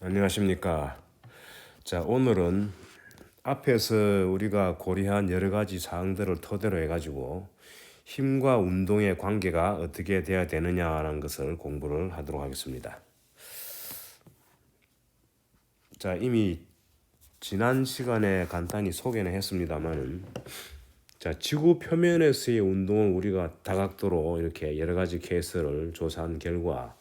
안녕하십니까. 자, 오늘은 앞에서 우리가 고려한 여러 가지 사항들을 토대로 해가지고 힘과 운동의 관계가 어떻게 돼야 되느냐라는 것을 공부를 하도록 하겠습니다. 자, 이미 지난 시간에 간단히 소개는 했습니다만은 자, 지구 표면에서의 운동을 우리가 다각도로 이렇게 여러 가지 케이스를 조사한 결과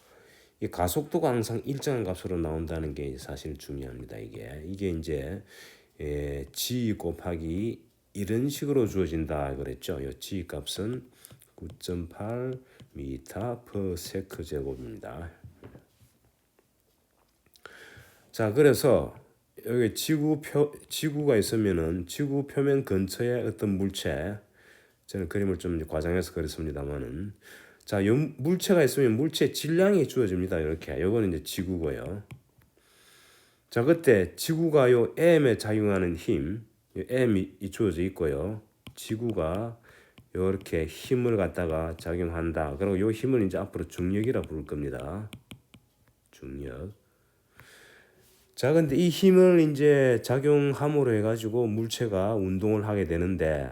이 가속도가 항상 일정한 값으로 나온다는 게 사실 중요합니다. 이게 이제 g 곱하기 이런 식으로 주어진다 그랬죠. 이 g 값은 9.8 미터 per 세크 제곱입니다. 자, 그래서 여기 지구가 있으면은 지구 표면 근처에 어떤 물체, 저는 그림을 좀 과장해서 그렸습니다만은, 자, 물체가 있으면 물체 질량이 주어집니다. 이렇게. 요거는 이제 지구고요. 자, 그때 지구가 요 M에 작용하는 힘, M이 주어져 있고요. 지구가 요렇게 힘을 갖다가 작용한다. 그리고 요 힘을 이제 앞으로 중력이라 부를 겁니다. 중력. 자, 근데 이 힘을 이제 작용함으로 해가지고 물체가 운동을 하게 되는데,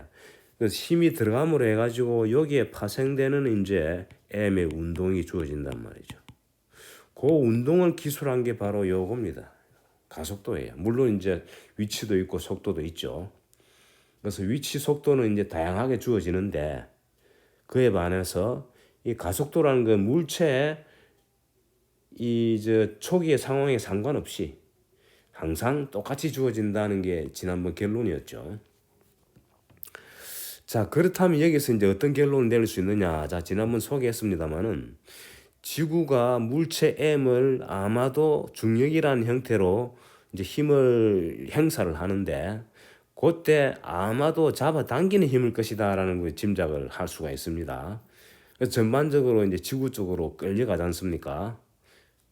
그 힘이 들어감으로 해가지고 여기에 파생되는 이제 M의 운동이 주어진단 말이죠. 그 운동을 기술한 게 바로 요겁니다. 가속도예요. 물론 이제 위치도 있고 속도도 있죠. 그래서 위치, 속도는 이제 다양하게 주어지는데 그에 반해서 이 가속도라는 건 물체의 이 초기의 상황에 상관없이 항상 똑같이 주어진다는 게 지난번 결론이었죠. 자, 그렇다면 여기서 이제 어떤 결론을 내릴 수 있느냐? 자, 지난번 소개했습니다만은 지구가 물체 M을 아마도 중력이라는 형태로 이제 힘을 행사를 하는데 그때 아마도 잡아당기는 힘일 것이다라는 그 짐작을 할 수가 있습니다. 그래서 전반적으로 이제 지구 쪽으로 끌려가지 않습니까?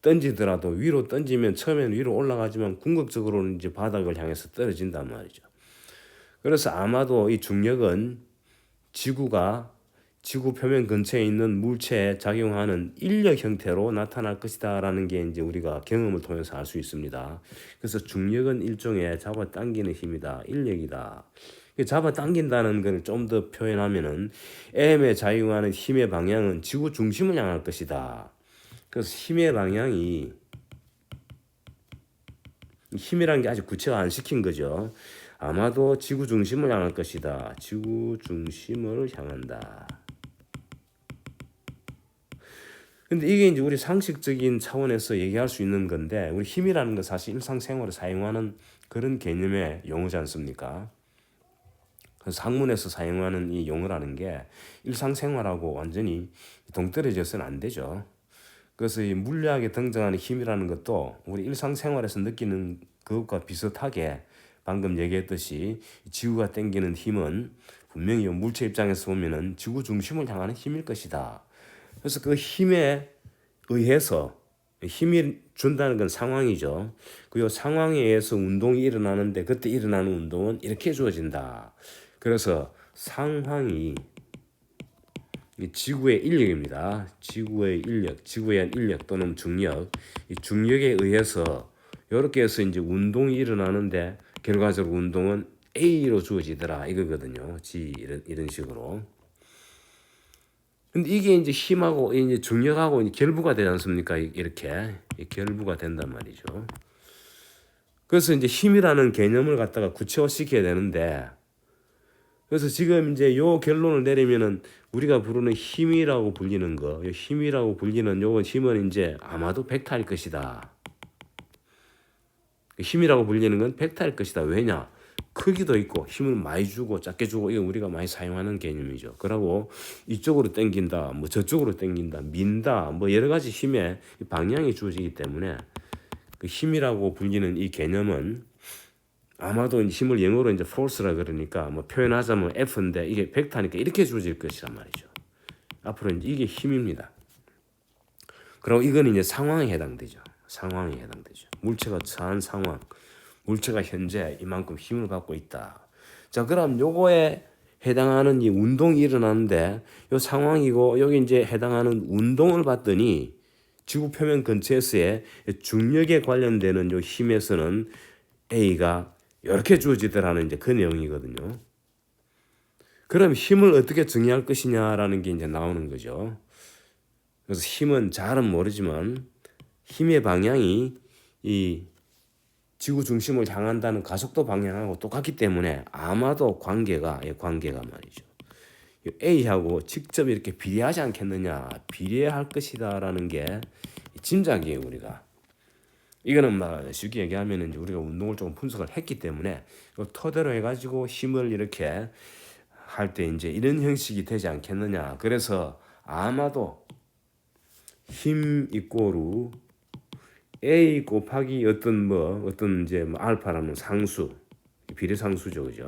던지더라도 위로 던지면 처음에는 위로 올라가지만 궁극적으로는 이제 바닥을 향해서 떨어진단 말이죠. 그래서 아마도 이 중력은 지구가 지구 표면 근처에 있는 물체에 작용하는 인력 형태로 나타날 것이다라는 게 이제 우리가 경험을 통해서 알 수 있습니다. 그래서 중력은 일종의 잡아당기는 힘이다, 인력이다. 잡아당긴다는 걸 좀 더 표현하면은 M에 작용하는 힘의 방향은 지구 중심을 향할 것이다. 그래서 힘의 방향이 힘이라는 게 아직 구체화 안 시킨 거죠. 아마도 지구 중심을 향할 것이다. 지구 중심을 향한다. 근데 이게 이제 우리 상식적인 차원에서 얘기할 수 있는 건데, 우리 힘이라는 건 사실 일상생활에 사용하는 그런 개념의 용어지 않습니까? 그래서 학문에서 사용하는 이 용어라는 게 일상생활하고 완전히 동떨어져서는 안 되죠. 그래서 이 물리학에 등장하는 힘이라는 것도 우리 일상생활에서 느끼는 그것과 비슷하게 방금 얘기했듯이 지구가 당기는 힘은 분명히 물체 입장에서 보면은 지구 중심을 향하는 힘일 것이다. 그래서 그 힘에 의해서 힘이 준다는 건 상황이죠. 그 상황에 의해서 운동이 일어나는데 그때 일어나는 운동은 이렇게 주어진다. 그래서 상황이 지구의 인력입니다. 지구의 인력, 지구에 의한 인력 또는 중력, 이 중력에 의해서 이렇게 해서 이제 운동이 일어나는데 결과적으로 운동은 A로 주어지더라 이거거든요. G 이런 식으로. 근데 이게 이제 힘하고 이제 중력하고 이제 결부가 되지 않습니까? 이렇게 결부가 된단 말이죠. 그래서 이제 힘이라는 개념을 갖다가 구체화시켜야 되는데, 그래서 지금 이제 요 결론을 내리면은 우리가 부르는 힘이라고 불리는 거, 힘이라고 불리는 요건 힘은 이제 아마도 벡터일 것이다. 힘이라고 불리는 건 벡터일 것이다. 왜냐? 크기도 있고 힘을 많이 주고 작게 주고 이거 우리가 많이 사용하는 개념이죠. 그러고 이쪽으로 당긴다, 뭐 저쪽으로 당긴다, 민다, 뭐 여러 가지 힘의 방향이 주어지기 때문에 그 힘이라고 불리는 이 개념은 아마도 힘을 영어로 이제 force라 그러니까 뭐 표현하자면 F인데 이게 벡터니까 이렇게 주어질 것이란 말이죠. 앞으로 이제 이게 힘입니다. 그리고 이건 이제 상황에 해당되죠. 상황에 해당되죠. 물체가 처한 상황. 물체가 현재 이만큼 힘을 갖고 있다. 자, 그럼 요거에 해당하는 이 운동이 일어나는데 요 상황이고 여기 이제 해당하는 운동을 봤더니 지구 표면 근처에서의 중력에 관련되는 요 힘에서는 A가 이렇게 주어지더라는 이제 그 내용이거든요. 그럼 힘을 어떻게 정의할 것이냐라는 게 이제 나오는 거죠. 그래서 힘은 잘은 모르지만 힘의 방향이 이 지구 중심을 향한다는 가속도 방향하고 똑같기 때문에 아마도 관계가 말이죠. A하고 직접 이렇게 비례하지 않겠느냐, 비례할 것이다라는 게 짐작이에요, 우리가. 이거는 막 쉽게 얘기하면 이제 우리가 운동을 조금 분석을 했기 때문에 토대로 해가지고 힘을 이렇게 할 때 이제 이런 형식이 되지 않겠느냐. 그래서 아마도 힘 이꼬르 A 곱하기 어떤 이제 알파라는 상수, 비례상수죠, 그죠?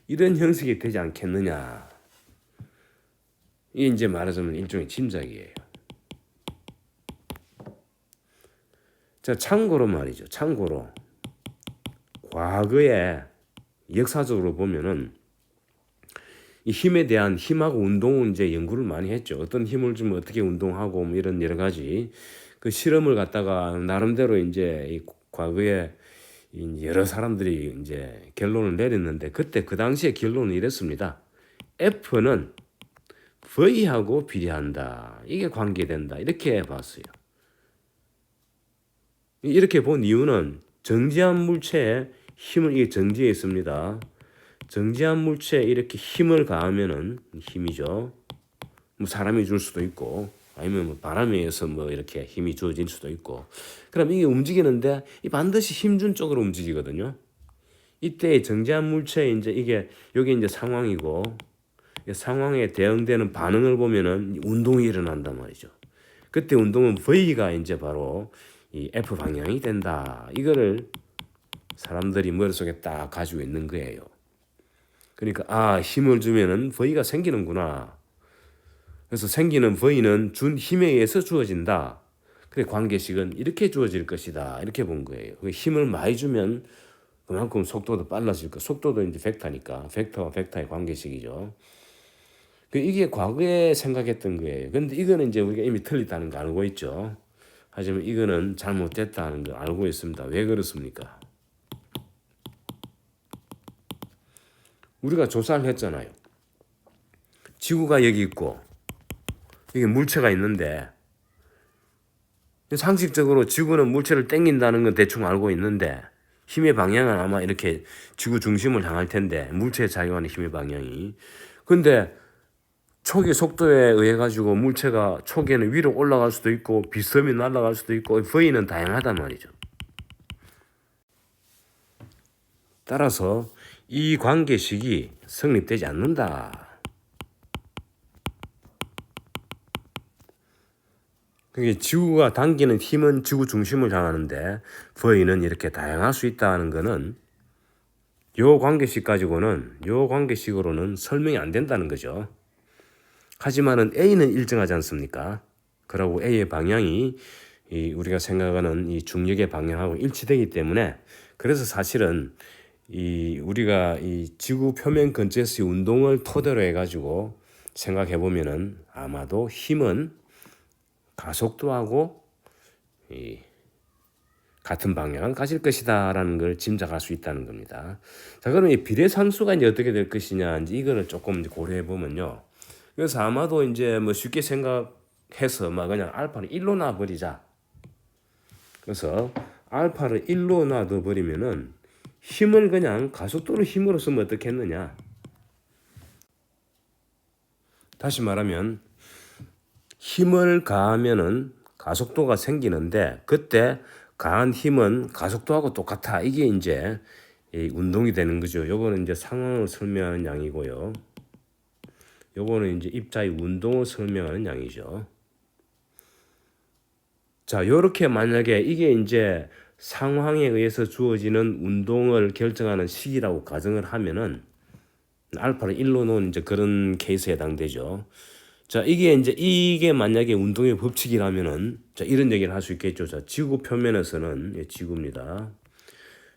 이런 형식이 되지 않겠느냐. 이게 이제 말하자면 일종의 짐작이에요. 자, 참고로 말이죠. 참고로 과거에 역사적으로 보면은 이 힘에 대한 힘하고 운동은 이제 연구를 많이 했죠. 어떤 힘을 주면 어떻게 운동하고 뭐 이런 여러 가지 그 실험을 갖다가 나름대로 이제 이 과거에 여러 사람들이 이제 결론을 내렸는데 그때 그 당시에 결론은 이랬습니다. F는 V하고 비례한다. 이게 관계된다. 이렇게 봤어요. 이렇게 본 이유는 정지한 물체에 힘을 이게 정지해 있습니다. 정지한 물체에 이렇게 힘을 가하면은 힘이죠. 뭐 사람이 줄 수도 있고 아니면 뭐 바람에 의해서 뭐 이렇게 힘이 주어질 수도 있고. 그럼 이게 움직이는데 반드시 힘준 쪽으로 움직이거든요. 이때 정지한 물체에 이제 이게 여기 이제 상황이고 상황에 대응되는 반응을 보면은 운동이 일어난단 말이죠. 그때 운동은 V가 이제 바로 이 F 방향이 된다. 이거를 사람들이 머릿속에 딱 가지고 있는 거예요. 그러니까 힘을 주면은 V가 생기는구나. 그래서 생기는 V는 준 힘에 의해서 주어진다. 그래 관계식은 이렇게 주어질 것이다. 이렇게 본 거예요. 힘을 많이 주면 그만큼 속도도 빨라질 거. 속도도 이제 벡터니까 벡터와 벡터의 관계식이죠. 이게 과거에 생각했던 거예요. 근데 이거는 이제 우리가 이미 틀리다는 거 알고 있죠. 하지만 이거는 잘못됐다는 걸 알고 있습니다. 왜 그렇습니까? 우리가 조사를 했잖아요. 지구가 여기 있고 이게 물체가 있는데 상식적으로 지구는 물체를 당긴다는 건 대충 알고 있는데 힘의 방향은 아마 이렇게 지구 중심을 향할 텐데 물체에 작용하는 힘의 방향이. 근데 초기 속도에 의해 가지고 물체가 초기에는 위로 올라갈 수도 있고 비스듬히 날아갈 수도 있고 V는 다양하단 말이죠. 따라서 이 관계식이 성립되지 않는다. 그게 지구가 당기는 힘은 지구 중심을 향하는데 V는 이렇게 다양할 수 있다는 것은 요 관계식으로는 설명이 안 된다는 거죠. 하지만은 A는 일정하지 않습니까? 그러고 A의 방향이 우리가 생각하는 이 중력의 방향하고 일치되기 때문에 그래서 사실은 우리가 이 지구 표면 근처에서의 운동을 토대로 해가지고 생각해 보면은 아마도 힘은 가속도하고 같은 방향을 가질 것이다라는 걸 짐작할 수 있다는 겁니다. 자, 그러면 이 비례상수가 이제 어떻게 될 것이냐 이제 이거를 조금 고려해 보면요. 그래서 아마도 이제 뭐 쉽게 생각해서 막 그냥 알파를 1로 놔버리자. 그래서 알파를 1로 놔둬버리면은 힘을 그냥 가속도를 힘으로 쓰면 어떻겠느냐. 다시 말하면 힘을 가하면은 가속도가 생기는데 그때 가한 힘은 가속도하고 똑같아. 이게 이제 운동이 되는 거죠. 요거는 이제 상황을 설명하는 양이고요. 요거는 이제 입자의 운동을 설명하는 양이죠. 자, 요렇게 만약에 이게 이제 상황에 의해서 주어지는 운동을 결정하는 식이라고 가정을 하면은 알파를 1로 놓은 이제 그런 케이스에 해당되죠. 자, 이게 만약에 운동의 법칙이라면은 자, 이런 얘기를 할 수 있겠죠. 자, 지구 표면에서는 지구입니다.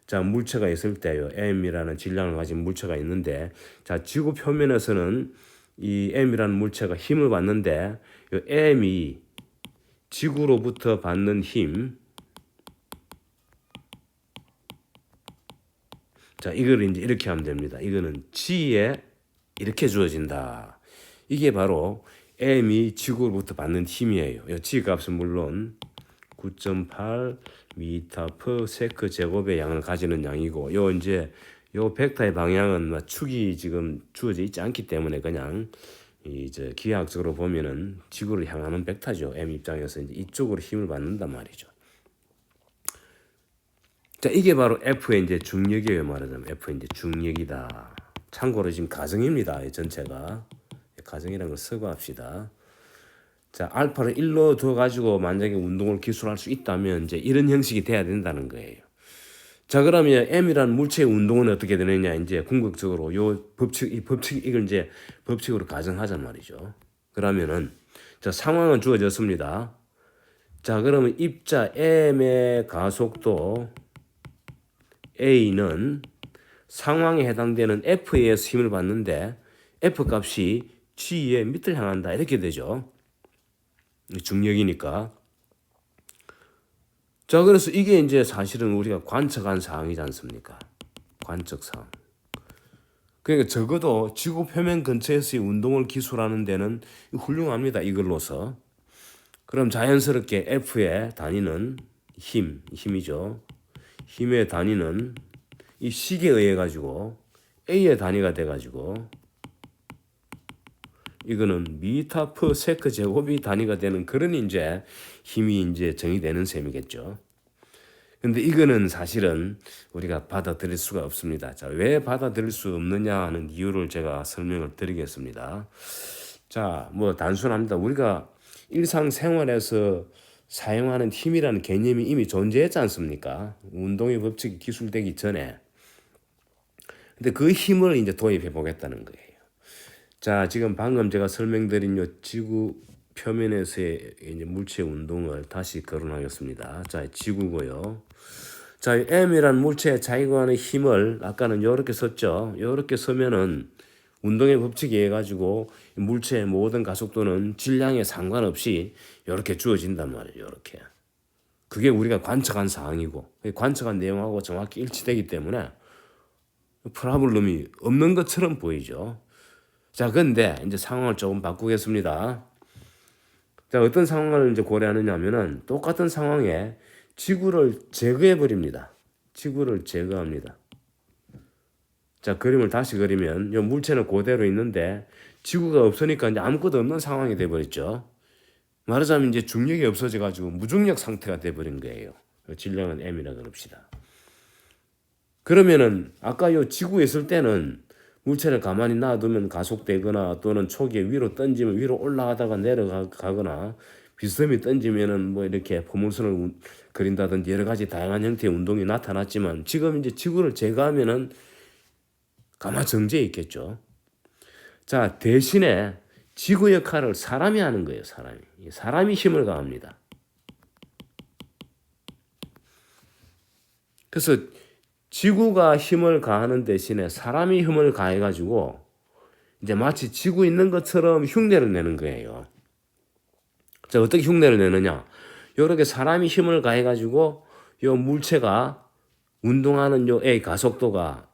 자, 물체가 있을 때요. M이라는 질량을 가진 물체가 있는데 자, 지구 표면에서는 이 M이라는 물체가 힘을 받는데 이 M이 지구로부터 받는 힘. 자, 이걸 이제 이렇게 하면 됩니다. 이거는 G에 이렇게 주어진다. 이게 바로 M이 지구로부터 받는 힘이에요. 이 G 값은 물론 9.8 미터 per 세크 제곱의 양을 가지는 양이고, 요 이제 요 벡터의 방향은 축이 지금 주어져 있지 않기 때문에 그냥 이제 기하학적으로 보면은 지구를 향하는 벡터죠. M 입장에서 이제 이쪽으로 힘을 받는단 말이죠. 자, 이게 바로 F의 이제 중력이에요. 말하자면 F의 이제 중력이다. 참고로 지금 가정입니다. 전체가 가정이라는 걸 쓰고 합시다. 자, 알파를 1로 둬가지고 만약에 운동을 기술할 수 있다면 이제 이런 형식이 돼야 된다는 거예요. 자, 그러면 M이라는 물체의 운동은 어떻게 되느냐? 이제 궁극적으로 이 법칙, 이걸 이제 법칙으로 가정하자 말이죠. 그러면은, 자, 상황은 주어졌습니다. 자, 그러면 입자 M의 가속도 A는 상황에 해당되는 F에 의해서 힘을 받는데 F 값이 G의 밑을 향한다. 이렇게 되죠. 중력이니까. 자, 그래서 이게 이제 사실은 우리가 관측한 사항이지 않습니까? 관측 사항. 그러니까 적어도 지구 표면 근처에서의 운동을 기술하는 데는 훌륭합니다. 이걸로서. 그럼 자연스럽게 F의 단위는 힘이죠. 힘의 단위는 이 식에 의해 가지고 A의 단위가 돼 가지고 이거는 미터 퍼 세크 제곱이 단위가 되는 그런 이제 힘이 이제 정의되는 셈이겠죠. 근데 이거는 사실은 우리가 받아들일 수가 없습니다. 자, 왜 받아들일 수 없느냐 하는 이유를 제가 설명을 드리겠습니다. 자, 뭐 단순합니다. 우리가 일상생활에서 사용하는 힘이라는 개념이 이미 존재했지 않습니까? 운동의 법칙이 기술되기 전에. 근데 그 힘을 이제 도입해 보겠다는 거예요. 자, 지금 방금 제가 설명드린 요 지구 표면에서의 이제 물체 운동을 다시 거론하겠습니다. 자, 지구고요. 자, M이라는 물체에 자기관의 힘을 아까는 이렇게 썼죠. 이렇게 서면은 운동의 법칙에 의해 가지고 물체의 모든 가속도는 질량에 상관없이 이렇게 주어진단 말이에요. 이렇게. 그게 우리가 관측한 사항이고 관측한 내용하고 정확히 일치되기 때문에 프라블럼이 없는 것처럼 보이죠. 자, 근데 이제 상황을 조금 바꾸겠습니다. 자, 어떤 상황을 이제 고려하느냐 하면은 똑같은 상황에 지구를 제거해 버립니다. 지구를 제거합니다. 자, 그림을 다시 그리면 이 물체는 그대로 있는데 지구가 없으니까 이제 아무것도 없는 상황이 돼 버렸죠. 말하자면 이제 중력이 없어져 가지고 무중력 상태가 돼 버린 거예요. 질량은 M이라 그럽시다. 그러면은 아까 요 지구에 있을 때는 물체를 가만히 놔두면 가속되거나 또는 초기에 위로 던지면 위로 올라가다가 내려가거나 비스듬히 던지면은 뭐 이렇게 포물선을 그린다든지 여러 가지 다양한 형태의 운동이 나타났지만 지금 이제 지구를 제거하면은 가만 정지해 있겠죠. 자, 대신에 지구 역할을 사람이 하는 거예요. 사람이 힘을 가합니다. 그래서 지구가 힘을 가하는 대신에 사람이 힘을 가해가지고 이제 마치 지구 있는 것처럼 흉내를 내는 거예요. 자, 어떻게 흉내를 내느냐? 이렇게 사람이 힘을 가해가지고 이 물체가 운동하는 요 A 가속도가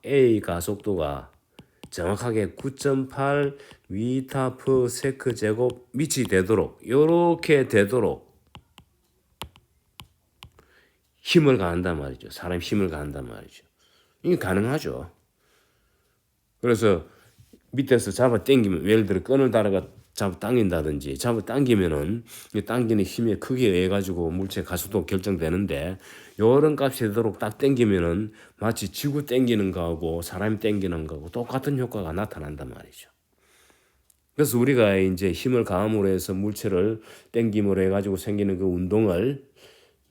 정확하게 9.8 미터 퍼 세크 제곱 밑이 되도록 이렇게 되도록 힘을 가한단 말이죠. 사람 힘을 가한단 말이죠. 이게 가능하죠. 그래서 밑에서 잡아 당기면 예를 들어 끈을 달아가 잡아 당긴다든지 잡아 당기면은 당기는 힘의 크기에 의해 가지고 물체 가속도가 결정되는데 요런 값이 되도록 딱 당기면은 마치 지구 당기는 거하고 사람이 당기는 거하고 똑같은 효과가 나타난단 말이죠. 그래서 우리가 이제 힘을 가함으로 해서 물체를 당김으로 해 가지고 생기는 그 운동을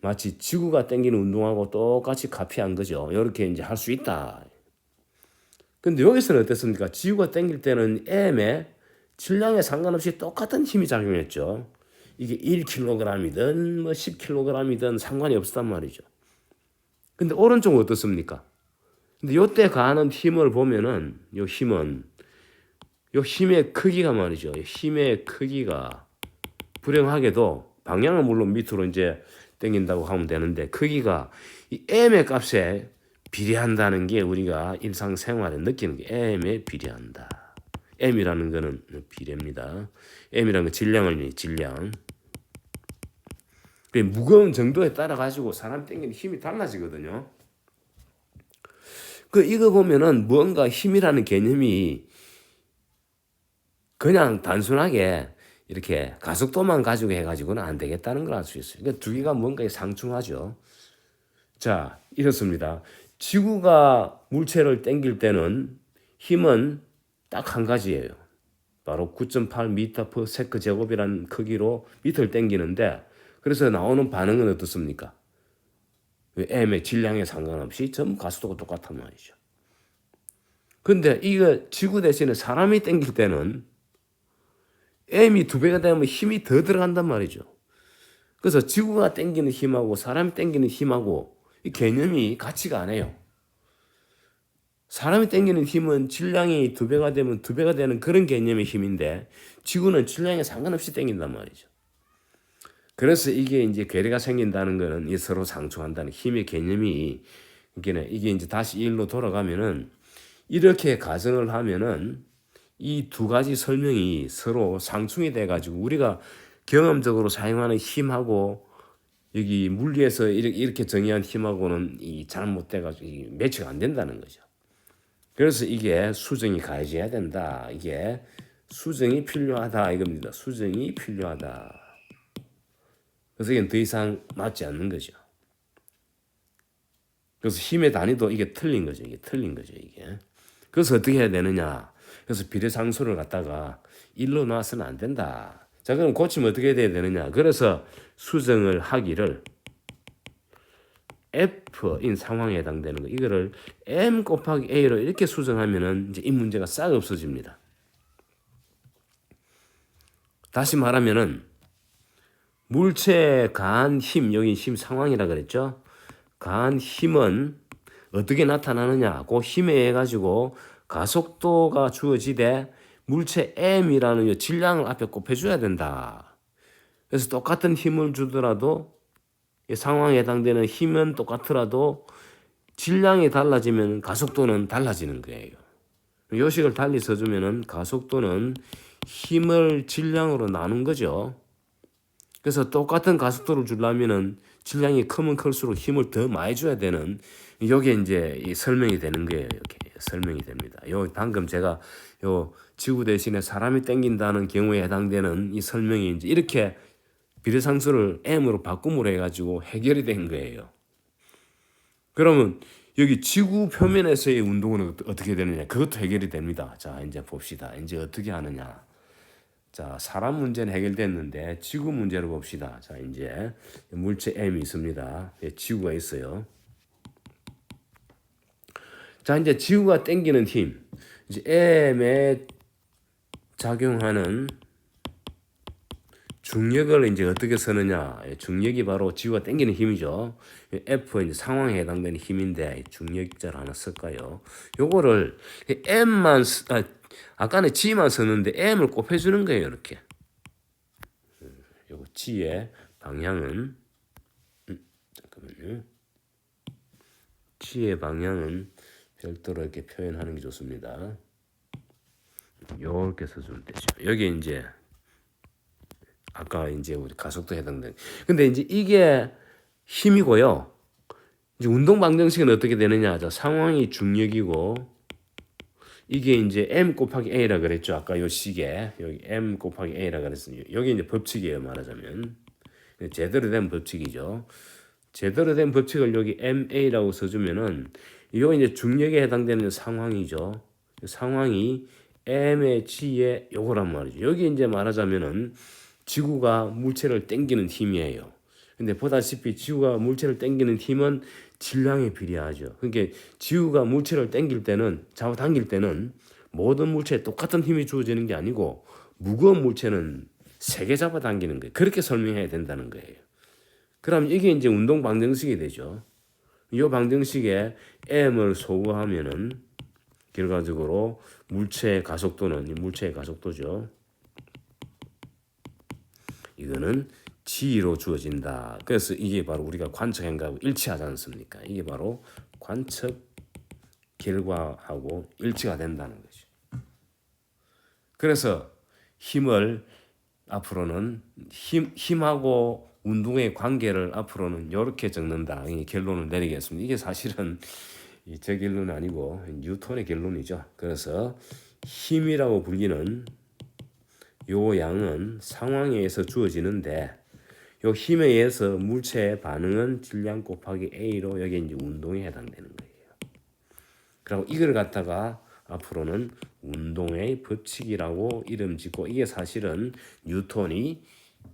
마치 지구가 당기는 운동하고 똑같이 카피한 거죠. 이렇게 이제 할 수 있다. 근데 여기서는 어땠습니까? 지구가 당길 때는 M의 질량에 상관없이 똑같은 힘이 작용했죠. 이게 1kg이든 뭐 10kg이든 상관이 없었단 말이죠. 근데 오른쪽은 어떻습니까? 근데 요때 가하는 힘을 보면은 요 힘의 크기가 말이죠. 힘의 크기가 불행하게도 방향은 물론 밑으로 이제 당긴다고 하면 되는데 크기가 이 m의 값에 비례한다는 게 우리가 일상생활에 느끼는 게 m에 비례한다. m이라는 거는 비례입니다. m이라는 건 질량을 질량. 무거운 정도에 따라 가지고 사람 당기는 힘이 달라지거든요. 이거 보면은 뭔가 힘이라는 개념이 그냥 단순하게 이렇게 가속도만 가지고 해가지고는 안 되겠다는 걸 알 수 있어요. 그러니까 두 개가 뭔가 상충하죠. 자, 이렇습니다. 지구가 물체를 당길 때는 힘은 딱 한 가지예요. 바로 9.8m/s 제곱이라는 크기로 미터를 당기는데 그래서 나오는 반응은 어떻습니까? m의 질량에 상관없이 전부 가속도가 똑같단 말이죠. 근데 이거 지구 대신에 사람이 당길 때는 m이 2배가 되면 힘이 더 들어간단 말이죠. 그래서 지구가 당기는 힘하고 사람이 당기는 힘하고 이 개념이 같지가 않아요. 사람이 당기는 힘은 질량이 2배가 되면 2배가 되는 그런 개념의 힘인데 지구는 질량에 상관없이 당긴단 말이죠. 그래서 이게 이제 괴리가 생긴다는 거는 이 서로 상충한다는 힘의 개념이 이게 이제 다시 일로 돌아가면은 이렇게 가정을 하면은 이 두 가지 설명이 서로 상충이 돼 가지고 우리가 경험적으로 사용하는 힘하고 여기 물리에서 이렇게 정의한 힘하고는 이 잘못돼 가지고 매치가 안 된다는 거죠. 그래서 이게 수정이 가해져야 된다. 이게 수정이 필요하다 이겁니다. 수정이 필요하다. 그래서 이게 더 이상 맞지 않는 거죠. 그래서 힘의 단위도 이게 틀린 거죠. 이게 틀린 거죠. 이게. 그래서 어떻게 해야 되느냐. 그래서 비례상수를 갖다가 1로 놔서는 안 된다. 자, 그럼 고치면 어떻게 돼야 되느냐. 그래서 수정을 하기를 F인 상황에 해당되는 거. 이거를 M 곱하기 A로 이렇게 수정하면은 이제 이 문제가 싹 없어집니다. 다시 말하면은 물체에 가한 힘, 여기 힘 상황이라 그랬죠. 가한 힘은 어떻게 나타나느냐. 그 힘에 의해 가지고 가속도가 주어지되 물체 m이라는 질량을 앞에 곱해줘야 된다. 그래서 똑같은 힘을 주더라도 이 상황에 해당되는 힘은 똑같더라도 질량이 달라지면 가속도는 달라지는 거예요. 요식을 달리 써주면은 가속도는 힘을 질량으로 나눈 거죠. 그래서 똑같은 가속도를 주려면은 질량이 크면 클수록 힘을 더 많이 줘야 되는 이게 이제 이 설명이 되는 거예요. 이렇게 설명이 됩니다. 요 방금 제가 요 지구 대신에 사람이 당긴다는 경우에 해당되는 이 설명이 이제 이렇게 비례상수를 m으로 바꿈으로 해가지고 해결이 된 거예요. 그러면 여기 지구 표면에서의 운동은 어떻게 되느냐? 그것도 해결이 됩니다. 자, 이제 봅시다. 이제 어떻게 하느냐? 자, 사람 문제는 해결됐는데 지구 문제를 봅시다. 자, 이제 물체 m이 있습니다. 지구가 있어요. 자, 이제 지구가 당기는 힘, 이제 m에 작용하는 중력을 이제 어떻게 쓰느냐? 중력이 바로 지구가 당기는 힘이죠. F 이제 상황에 해당되는 힘인데 중력자를 하나 쓸까요? 요거를 m만 아까는 g만 썼는데 m을 곱해주는 거예요. 이렇게. 요거 g의 방향은 잠깐만요. g의 방향은 별도로 이렇게 표현하는 게 좋습니다. 요렇게 써주면 되죠. 여기 이제 아까 이제 우리 가속도 해당된. 근데 이제 이게 힘이고요. 이제 운동 방정식은 어떻게 되느냐? 자, 상황이 중력이고 이게 이제 m 곱하기 a라 그랬죠. 아까 요 식에 여기 m 곱하기 a라 그랬어요. 여기 이제 법칙이에요. 말하자면 제대로 된 법칙이죠. 제대로 된 법칙을 여기 ma라고 써주면은 이거 이제 중력에 해당되는 상황이죠. 상황이 m의 g의 요거란 말이죠. 여기 이제 말하자면은 지구가 물체를 당기는 힘이에요. 근데 보다시피 지구가 물체를 당기는 힘은 질량에 비례하죠. 그러니까 지구가 물체를 당길 때는 잡아당길 때는 모든 물체에 똑같은 힘이 주어지는 게 아니고 무거운 물체는 세게 잡아당기는 거예요. 그렇게 설명해야 된다는 거예요. 그럼 이게 이제 운동 방정식이 되죠. 이 방정식에 m을 소구하면은 결과적으로 물체의 가속도는 물체의 가속도죠. 이거는 G로 주어진다. 그래서 이게 바로 우리가 관측 행각하고 일치하지 않습니까? 이게 바로 관측 결과하고 일치가 된다는 거죠. 그래서 힘을 앞으로는 힘하고 운동의 관계를 앞으로는 이렇게 적는다. 이 결론을 내리겠습니다. 이게 사실은 제 결론은 아니고 뉴턴의 결론이죠. 그래서 힘이라고 불리는 요 양은 상황에 의해서 주어지는데 요 힘에 의해서 물체의 반응은 질량 곱하기 A로 여기 이제 운동에 해당되는 거예요. 그리고 이걸 갖다가 앞으로는 운동의 법칙이라고 이름 짓고 이게 사실은 뉴턴이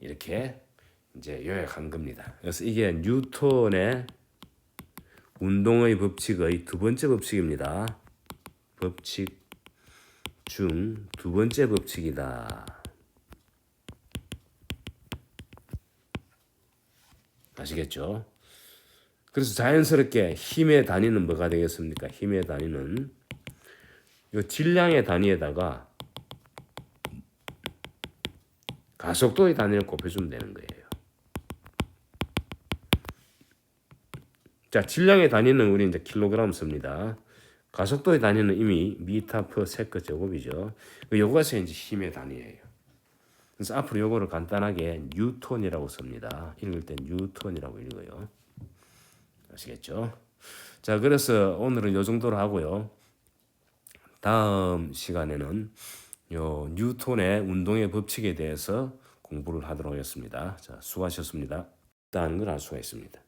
이렇게 이제 요약한 겁니다. 그래서 이게 뉴턴의 운동의 법칙의 두 번째 법칙입니다. 법칙 중 두 번째 법칙이다. 아시겠죠? 그래서 자연스럽게 힘의 단위는 뭐가 되겠습니까? 힘의 단위는 이 질량의 단위에다가 가속도의 단위를 곱해주면 되는 거예요. 자, 질량의 단위는 우리 이제 킬로그램 씁니다. 가속도의 단위는 이미 미터 퍼 세컨 제곱이죠. 요것이 이제 힘의 단위예요. 그래서 앞으로 요거를 간단하게 뉴턴이라고 씁니다. 읽을 때 뉴턴이라고 읽어요. 아시겠죠? 자, 그래서 오늘은 요 정도로 하고요. 다음 시간에는 요 뉴턴의 운동의 법칙에 대해서 공부를 하도록 하겠습니다. 자, 수고하셨습니다. 다는 걸 알 수가 있습니다.